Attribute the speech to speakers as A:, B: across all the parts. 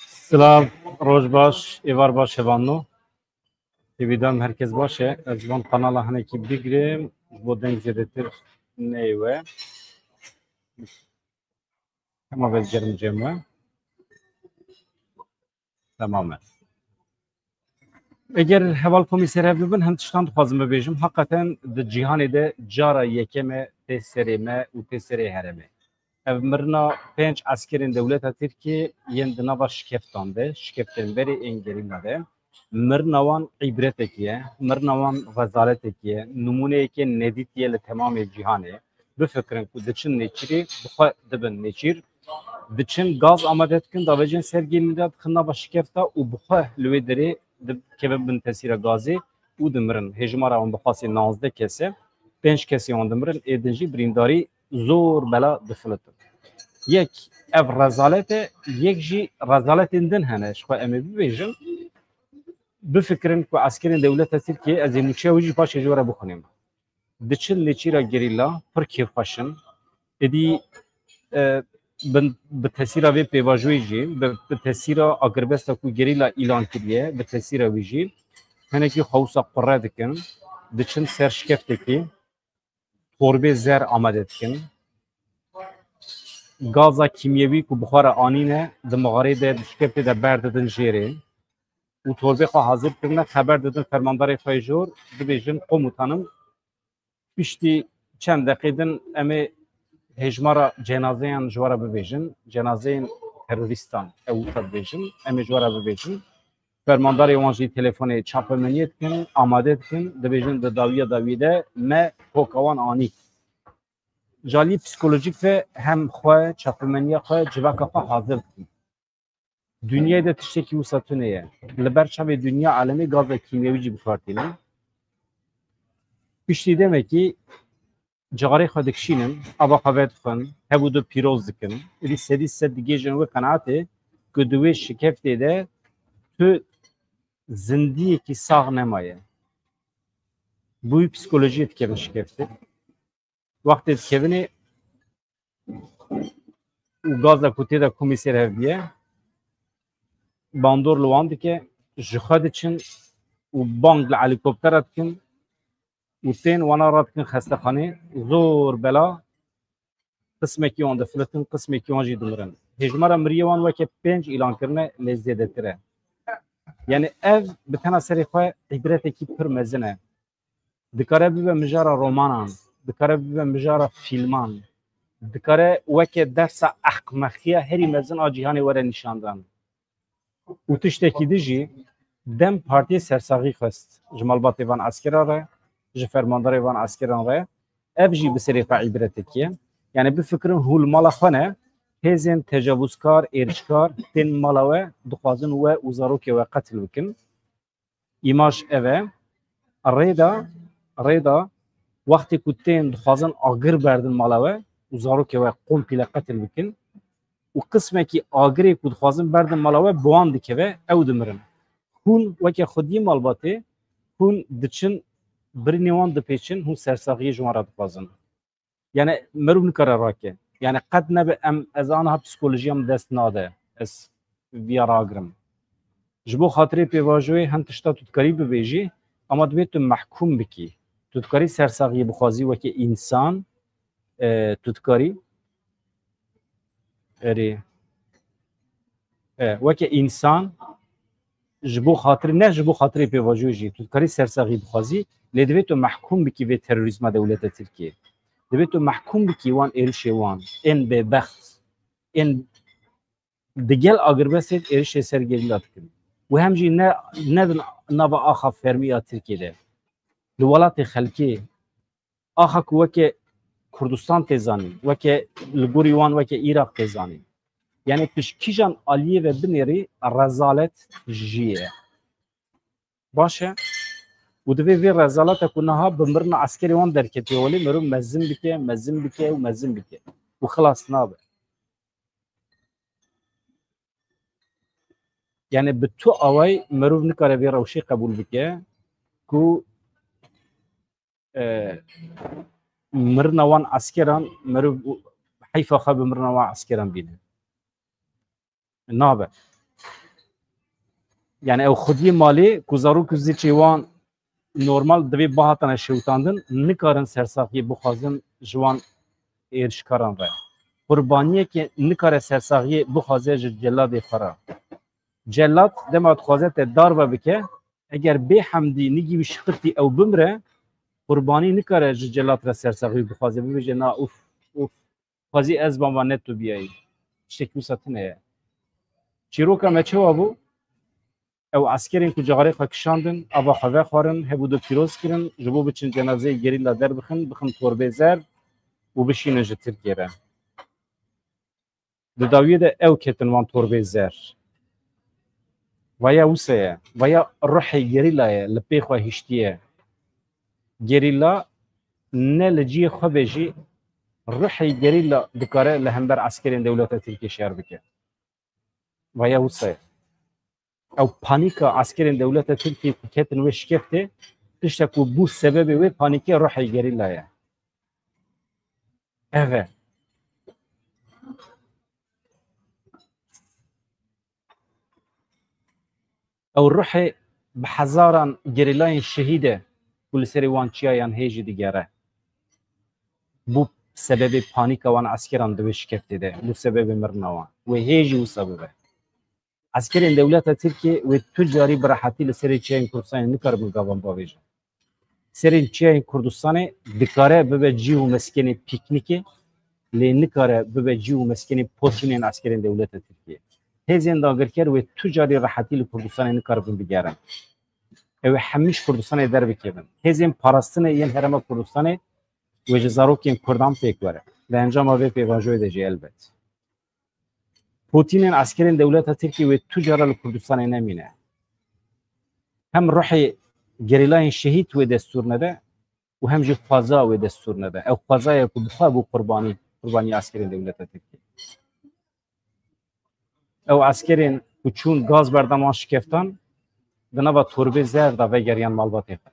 A: Selam, roş baş, evar baş evanno. Evidam herkes başı. Ezvan kanala haneki bigrim. Bu denk zedetir neyve. Ama bezgerim cemve. Tamamen. Eğer heval komiser evlibin hem tiştan tuazım bebejim. Hakikaten de cihane de cara yekeme teserime u tesere hereme. Ev mirna penç askerin devleta Türkiye yendina baş şikeftan de. Şikeften beri engelime de. Mirnavan ibretekiye, mirnavan rezaletekiye, numuneyeke neditiye le tamamı cihane. Bu fikrin ku diçin neçiri, bu dibin neçir. Diçin gaz amadetkin davacın sergilinde kına baş şikefta u bu lüvederi kebab bin tesira gazi u dimirin. Hejmara on bixasi 19 kese, 5 kese on dimirin edinci brindari zor bela difilitin. Yek ev rezalete, yek jî rezaletinden hene. Şuha emi bibêjin. بفکرین که عسکرین دولت ترکیه از این موچه ویژی پاش جوره بخونیم. دچل نچیرا گریلا پر کیف پاشن. ادی به تاثیر وی پیواژویجی به تاثیر اگربستا کو گریلا اعلان کردیه به تاثیر ویژی هنه کی خوصا قره دکن دچن سرشکفت کی توربه زر آماده دکن گازا کیمیوی کو بخار آنینه دمغاری ده شکفت ده برددن جیره و توربه خواه حاضر کردن خبر دادن فرماندار فایجور دبیجن قوموتانم پشتی چند دقیقه امی هجمارا جنازهان جوارا ببیجن جنازه تروریستان اوتا ببیجن امی جوارا ببیجن فرماندار وانجی تلفنی چاپمنیت کن آماده کن دبیجن داویده ما پوکوان آنی جالی پسیکولوژیک و هم خواه چاپمنی خواه جواکا خواه حاضر کن dünyada tişteki usatı neye? Leber çabe dünya alemi gaz ve kimyevici bir partinin. Pişti demek ki cigare xadikşinin, aba kavet xın, hebu da piroz dikin. Eli sedi sedi gecen ve kanaate güdüve şikefte de tü zindiye ki sağ nemaye. Bu psikoloji etkevin şikefte. Vakti etkevini gazla kuteda komiser hevdiye باندور لواندی که جخاد چن و بانگ هلیکوپترات کن و تین وانارات کن خسته خانه زور بلا قسمه کی آن دفلتن قسمه کی آنجی دمرن هجمارا مریوان و که 5 اعلان کرنه لزیده تره یعنی اف بتنا سری خواه عبرت کی پر مزنه دکاره بیبه مجارا رومانان دکاره بیبه مجارا فیلمان دکاره و که درس احمقیه هری مزن آجیهانی وره نشاندن و تشتکی دیجی دم پارتی سرساقی خست جمالبات ایوان اسکراره جفرماندار ایوان اسکراره افجی بسری عبرت کیه یعنی بفکرن هول مالا خانه هزین تجاوزکار ارشکار تن مالاوه دخوازن و وزاروکی و قتل بکن ایماش اوه ریدا وقتی کتین دخوازن آگر بردن مالاوه وزاروکی و قوم پیل قتل بکن و قسمه کی آگری کود خوازم بردم مالاوه بوان دکه او دمرن هون وکی خودی مالباته هون دچن برنیوان دپیچن هون سرساقی جوارا دخوازن یعنی مرو نکره راکه یعنی قد نبه ام از آنها پسیکولوژیم دست ناده از ویار آگرم جبو خاطری پیواجوی هم تشتا تودکاری ببیجی اما دوی تو محکوم بکی تودکاری سرساقی بخوازی وکی انسان تودکاری اری وکه انسان جبو خاطر نه جبو خاطر پیواجوجی تو کاری سرساقی بخوازی لدوی تو محکوم بکی به تروریسم دولت ترکیه دوی تو محکوم بکی وان ارشوان ان به بخت ان دگل اگر بسید ارش سرگیلات کن و همجی نه نوا آخا فرمیا ترکیه ده لولات خلکی آخا وکه کردستان تزانی وکه لگوریوان وکه عراق تزانی یعنی پشکیجان عالیه و بنیری رزالت جیه باشه و دوی وی رزالت کنها بمرن عسکری وان درکتی ولی مرو مزم بکه و خلاص نابه یعنی به تو آوای مرو نکاره وی روشی قبول بکه کو مرنوان عسکران مرو حیفا خواب مرنوان عسکران بینه nabe. Yani ev xudî malê ku zarok û zî çêwan normal divê bahatane şewtandin nikarin sersaxiyê bixwazin ji wan êrişkaran ve. Qurbaniyekê nikare sersaxiyê bixwaze ji celadê xwe re. Cellat dema dixwaze te dar ve bike eger bê hemdî nigî wî şixirtî ew bimre qurbanî nikare ji celat re sersaxiyê bixwaze bibêje na ûf ûf xwazî ez bama net tu biyayî. Tiştekî wisa tune ye. Çîroka me çawa bû? Ew askerên ku carê xwe kişandin, ava xwe vexwarin, hebû du pîroz kirin, ji bo biçin cenazeyê gerîla derbixin, bixin torbê zer û bişînin ji Tirkiye re. Di dawiyê de ew ketin wan torbê zer. Vaya wisa ye, vaya ruhê gerîla ye, li pê xwe hiştiye. Gerîla ne li ciyê xwe ve jî ruhê gerîla dikare li hember askerên dewleta Tirkiye şer bike. Vaya wisa ye. Ew panîka askerên dewleta Tirkiye ku ketin wê şikeftê tiştek ku bû sebebê wê panîkê ruhê gerîla ye. Ev e. Ew ruhê bi hezaran gerîlayên şehîde ku li serê wan çiyayan hêjî digere. Bû sebebê panîka wan askeran di wê şikeftê de, bû sebebê mirina wan. Wê hêjî wisa bibe. Askerên dewleta Tirkiye wê tu carî bi rehetî li serê çiyayên Kurdistanê nikaribin gavan bavêjin. Serên çiyayên Kurdistanê dikare bibe cî û meskenê pîknîkê, lê nikare bibe cî û meskenê poçinên askerên dewleta Tirkiye. Hêzên dagirker wê tu carî rehetî li Kurdistanê nikaribin bigerin. Ew hemîş Kurdistanê derbikevin. Hêzên parastinê yên Herêma Kurdistanê wê ji zarokên Kurdan pêk were. Li encama vê pêvajoyê de jî elbet. Putinên askerên dewleta Tirkiye wê tu cara li Kurdistanê nemîne. Hem ruhê gerîlayên şehîd wê destûr nede û hem jî xwaza wê destûr nede. Ew xwazaya ku bixwe bû qurbanî askerên dewleta Tirkiye. Ew askerên ku çûn gaz berdaman şikeftan di nava torbê zer da vegeriyan malbatê xwe.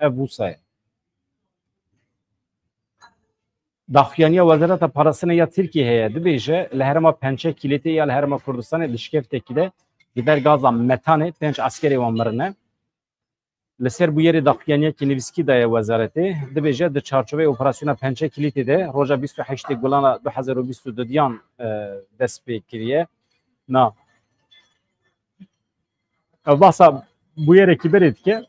A: Ev wisa ye. Daxuyaniya Wezareta Parastinê ya Tirkiye heye dibêje li herêma Pençe Kilîtê ya li herêma Kurdistanê li şikeftekî de gider gaza metanê 5 askerê wan mirine. Li ser bû yerê daxuyaniyekî nivîskî daye Wezaretê dibêje di çarçoveyê operasyona Pençe Kilîtê de roja 28 Gulana 2022 dest pê kiriye. Na. Ev bahsa bû yerekî berê dike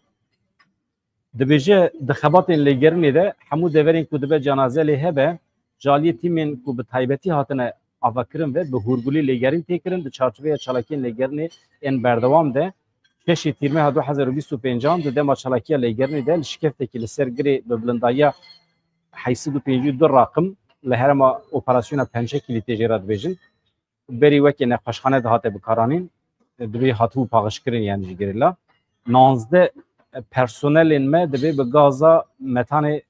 A: dibêje di xebatên lêgerinê de hemû deverên ku dibe cenaze lê hebe caliyê tîmên ku bi taybetî hatine avakirin ve bi hûrgulî lêgerîn têkirin di çarçoveya çalakiyên lêgerinê ên berdewam de 5 Tîrmeha 2025 di dema çalakiya lêgerinê de li şikeftekî li ser girê bi bilindayiya 852 raqim li herêma operasyona Pençe Kilîtê jê re dibêjin. Berî wekê nexweşxane dihate bikaranîn divê hatibû paxişkirin yani ji gerîla. 19 personelên me divê bi gaza metanê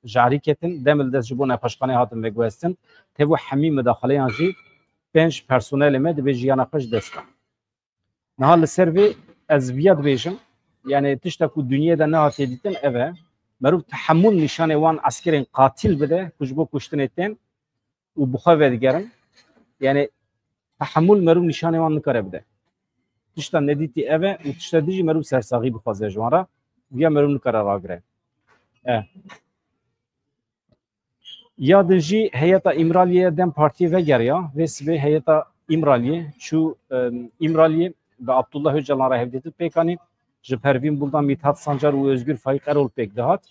A: jarî ketin demil dest ji bo nexweşxanê hatin veguhestin tevî hemî midaxaleyan jî 5 personelê me divê jiyana xwe ji dest dan. Niha li ser vê ez viya dibêjim yani tiştek ku dunyayê de nehatiye dîtin ev e merûv tehemmûl nîşanê wan askerên qatil bide ku ji bo kuştinê tên û bi xwe vedigerin yani tehemmûl merûv nîşanê wan nikare bide. Tişta nedîtî ev e û tişta dijî merûv sersaxî bixwaze ji wan re viya merûv nikare ragire. Ya din jî heyeta İmraliye'ye dem partiye vegeriya vê sibê heyeta İmraliye çû İmraliye ve Abdullah Öcalan re hevdîtin pêkanî ji Pervîn Buldan Mithat Sancar û Özgür Faik Erol pêk dihat.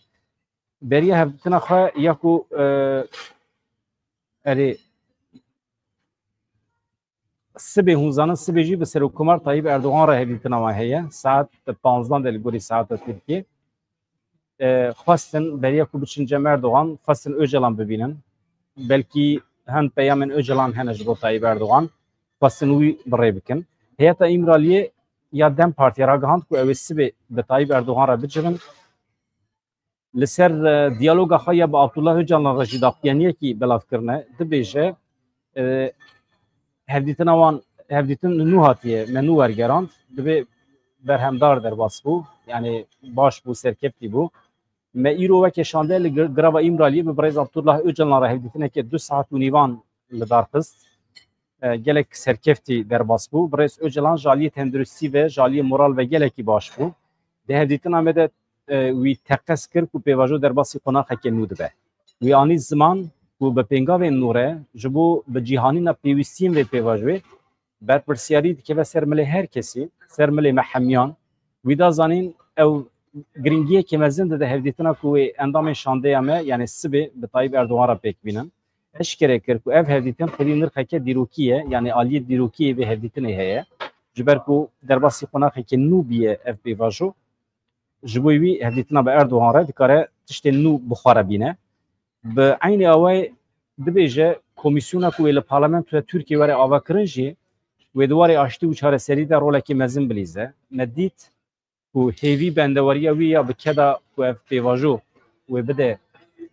A: Beriya hevdîtina xwe ya ku erê sibê hûn zanin sibê jî bi Serokkomar Tayyip Erdogan re hevdîtina wan heye saet 15 de li gorî saeta Tirkiye. Xwestin beriya ku biçin Cem Erdogan xwestin Öcalan bibînin. Belkî hin peyamên Öcalan hene ji bo Tayyip Erdogan xwestin wî birê bikin. Heyeta İmraliye ya dem partiya ragihand ku ew ê sibê bi Tayyip Erdogan re bicirin. Li ser diyaloga xwe ya bi Abdullah Öcalan re jî daxuyaniyekî belavkirine dibêje hevdîtina wan hevdîtin nû hatiye me nû wergerand divê berhemdar derbas bû yani baş bû serkeftî bû. Me îro weke şande li grava İmraliye bi birêz Abdullah Öcalan re hevdîtineke 2 saet û nîvan li dar xist. gelek serkefti derbas bu. Brez Öcalan jaliye tendrüsti ve jaliye moral ve geleki baş bu. Dehevditin amede wî teqes kir ku pêvajo derbasî qonaxekê nû dibe. Wî anî ziman ku bi pêngavên nû re ji bo bi cîhanîna pêwîstiyên vê pêvajoyê berpirsiyarî dikeve ser milê her kesî, ser milê me hemyan. Wî da zanîn ew giringiyekê mezin dide hevdîtina ku wê endamên şandeya me yani sibê bi Tayyip Erdoğan re pêk bînin. Eşkere kir ku ev hevdîtin xwedî nirxeke dîrokî ye yani aliyê dîrokî vê hevdîtinê heye. Ji ber ku derbasî qonaxekê nû bîye ev pêvajo ji bo wî hevdîtina bi Erdoğan re dikare tiştên nû bixwara bîne. Bi aynî awayê dibêje komîsyona ku wê li parlamentoya Tirkiye were avakirin jî wê di warê aştî û çareserî de rolekî mezin bilîze. Me dît ku hêvî bendewariya wî ya bi keda ku ev pêvajo wê bide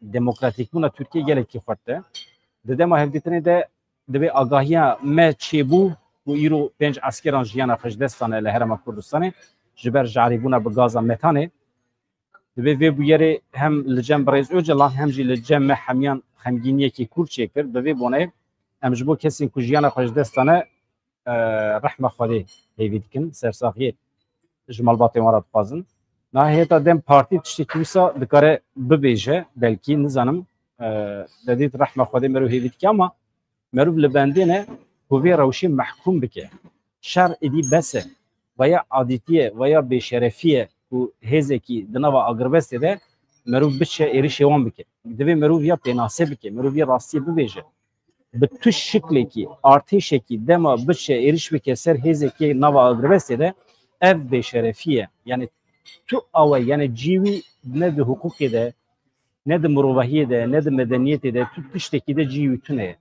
A: demokratîkbûna Tirkiye gelekî xwert e. Di dema hevdîtinê de dibe agahiya me çêbû û îro 5 askeran jiyana xwejdestan e li Herêma Kurdistanê ji ber jarîbûna bi gaza metanê dibe vê bûyerê hem li cem Brez Öcalan hem jî li cem me hemyan xemgîniyekî kûr çêkir bi vê bonê em ji bo kesên ku jiyana xwejdestan e rehma Xwedê hêvî dikin sersaxiyê ji malbatên wan re dixwazin. Nahiyeta dem partî tiştekî wisa dikare bibêje belkî nizanim dedît rehma Xwedê merû hêvî dike ama merûv li bendê ne ku vê rewşê mehkûm bike. Şer êdî bes e veya adîtiye veya bêşerefî ku hêzekî di nava agirbestê de merûv biçe êrişê wan bike. Divê merûv ya pênasê bike, merûv ya rastiyê bibêje. Bi tu şiklekî, artêşekî dema biçe êriş bike ser hêzekî nava agirbestê de ev bêşerefî ye. Yani tu awe yani cîwî ne di hukukê de, ne di mirovahiyê de, ne di medeniyetê de tu tiştekî de cîwî tune ye.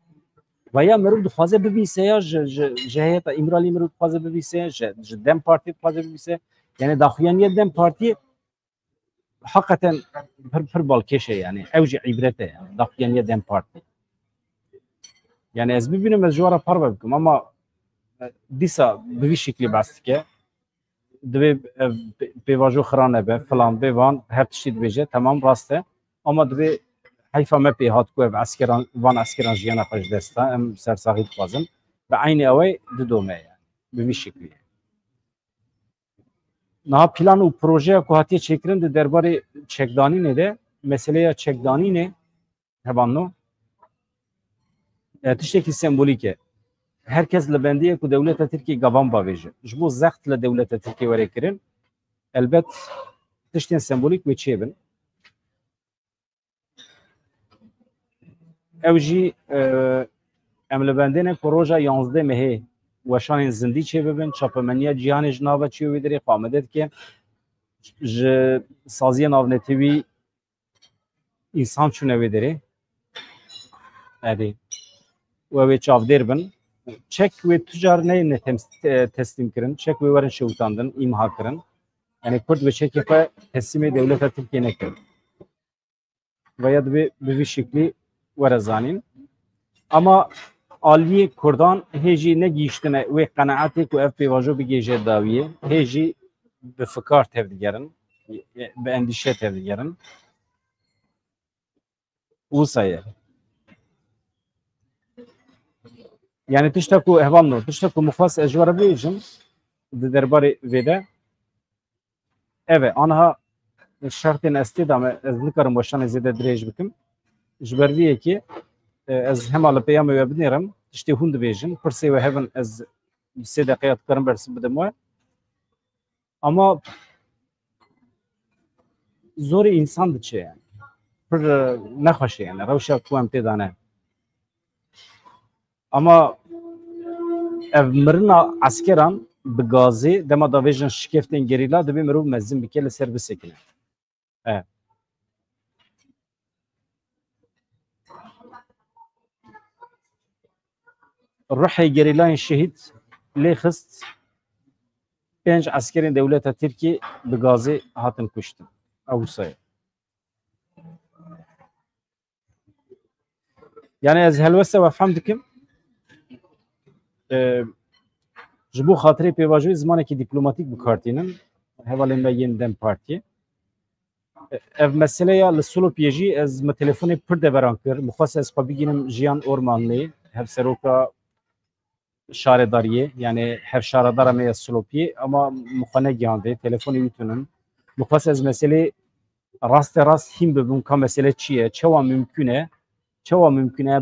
A: Veya merûv dixwaze bibîse ya ji heyeta İmralî merûv dixwaze bibîse, ji Dem Partî dixwaze bibîse. Yani daxuyaniye Dem Partî hakikaten pir balkêş e yani. Ew jî îbret e yani. Daxuyaniye Dem Partî. Yani ez bibînim ez ji wara parve bikim ama dîsa bi vî şeklî behs dike. Dibe pêvajo xiran nebe filan bêvan her tiştî dibêje temam rast e ama dibe heyfa me pê hat ku ev askeran van askeran jiyana xwe ji dest da em sersaxî dixwazin bi aynî awê didome yani bi vî şeklî. Niha plan û projeya ku hatiye çêkirin di derbarê çekdanînê de meseleya çekdanînê hebanno tiştekî sembolîk e. Herkes li bendiyê ku dewleta Tirkiye gavan bavêje. Ji bo zext li dewleta Tirkiye were kirin elbet tiştên sembolîk wê çêbin. Ew jî em li bendê ne ku roja 11 mehê weşanên zindî çêbibin, çapemeniya cîhanê ji nava çîyo wê derê xamede dike. Ji saziya navnetewî însan çûne wê derê. Edê wê çavdêr bin. Çek wê tucar neyne teslîm kirin, çek wê werin şewitandin, îmha kirin. Yani Kurd ve çekê xwe teslîmê dewleta Tirkiye nekirin. Veya dibe bi vî şeklî were zanîn. Ama aliyê Kurdan hê jî negîştine wê qenaetê ku ev pêvajo bigêje dawiyê, hê jî bi fikar tev digerin, bi endîşe tev digerin. Wisa ye. Yani tişta ku ehvalno, tişta ku mixwas ez ji were bêjim di derbarê vê de eve anha şertên estê da me ez nikarim weşanê zêde dirêj bikim. Ji ber vî yekê ez hema li peyamê we binêrim tiştê hûn dibêjin pirsê we hevin ez sê deqeya dikarim bersiv bidim we ama zorê însan diçe yani pir nexweş e yani rewşa ku em tê dane ama ev mirina askeran bi gazê dema da vêjin şikeftên gerîla dibê mirov mezin bike li ser bisekine. Evet. Ruhê gerîlayên şehîd lê xist 5 askerên dewleta Tirkiye bi gazê hatin kuştin. Ew wisa ye. Yani ez helwesta wefhem dikim ji bo xatirê pêvajoyê zimanekî dîplomatîk bikartînin hevalên me yên Dem Partî. Ev meseleya li Solopiyê jî ez me telefonê pir deveran kir. Mixwast ez xwe bigînim Jiyan Ormanlê hevseroka şaredariye yani her şaredara me slopiye ama mukhane giyande telefonu yutunun mukhas ez mesele rast him bibun ka mesele çiye çeva mümküne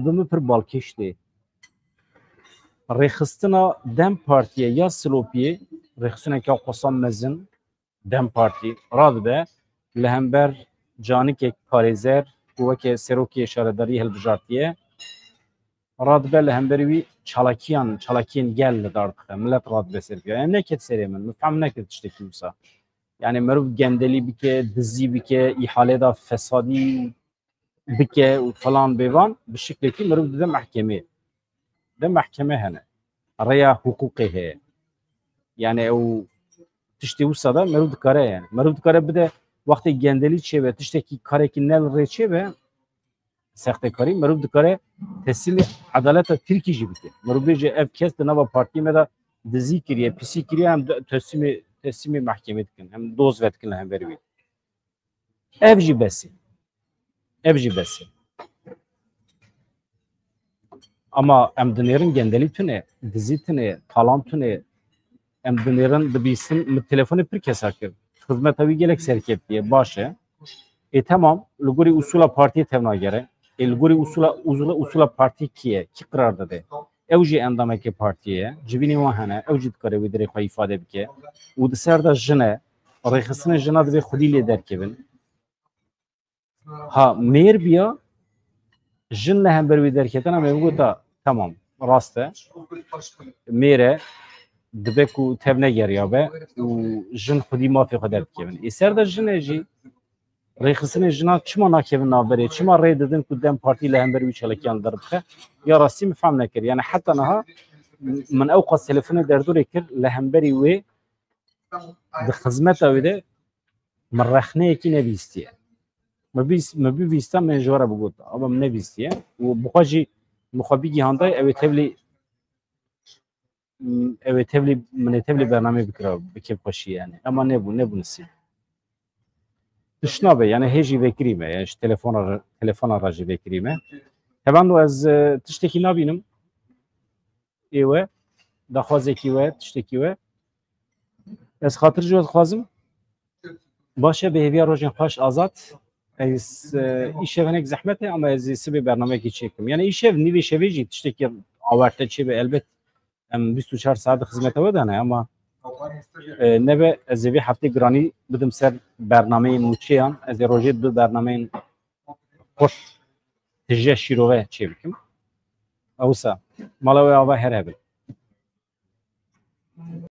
A: bimi pir balkeşti rexistina dem partiye ya slopiye rexistina ka qosam mezin dem parti radbe lehember canikek parizer kuvveke seroki şaredari helbijartiye radbe lehemberi wî çalakiyên gel li dar dixwe millet radbe serpiya yani neket serê min mifhem nekir tiştekî wisa yani merov gendelî bike dizî bike îhalê da fesadî bike û falan bêvan bi şiklekî merov dide mehkeme hene rêya hukûqê heye yani ew tiştê wisa da merov dikare yani merov dikare bide wextê gendelî çêbe tiştekî karekî nel rê çêbe sextekarî merov dikare teslimê edaleta Tirkî jî bike. Merov bêje ev kes di nava partiyê me de dizî kiriye, pisî kiriye hem teslimê mehkemê dikin. Hem doz vedikin li hemberî wî. Ev jî besî. Ama em dinêrin gendelî tune, dizî tune, talan tune. Em dinêrin dibîsin, min telefonê pir kesa kir. Xizmeta wî gelek serkevtiye, baş e. Tamam, li gorî usûla partiyê tevna gere. El gori usula parti kiye ki karar dade ew jî endamekê partiyê civînê wan hene ew jî dikare wê derê xwe îfade bike û di ser de jine rêxistinê jina divê xwedî lê derkevin ha mêr biya jin li hember wê derketina me gota tamam rast e mêre dibe ku tev negeriya be û jin xwedî mafê xwe derdikevin ê ser de jinê jî rêxistinê jina çima nakevin navberê çima rê didin ku dem partî li hember wî çelekiyan derbixe ya rastî mifhem nekir yani heta niha min ew qas telefonê derdorê kir li hemberî wê di xizmeta wê de min rexneyekî nebîstiye me bîvîsta min ji were bigota ama min nebîstiye û bixwe jî mixwe bîgihanday ew ê tevlî min ê tevlî bername bikira bi kêfxweşî yani ama nebû nisî Tişnabe yani hêjî vekirîme yani ji telefona ra jî vekirîme hevando ez tiştekî nabînim êwe daxwazekî we tiştekî we ez xatir ji we dixwazim baş e bêhêviya rojên xweş azad ez îşev hinek zehmet e ama ez ê sibê bernameyekî çêkim yani îşev nîvê şevê jî tiştekî awarte çêbe elbet em 24 saat xizmeta we de hene ama nebe ez ê vê heftê giranî bidim ser bernameyên mûçeyan ez ê rojê du bernameyên xweş tije şîrove çê bikim ewsa mala we ava her hebin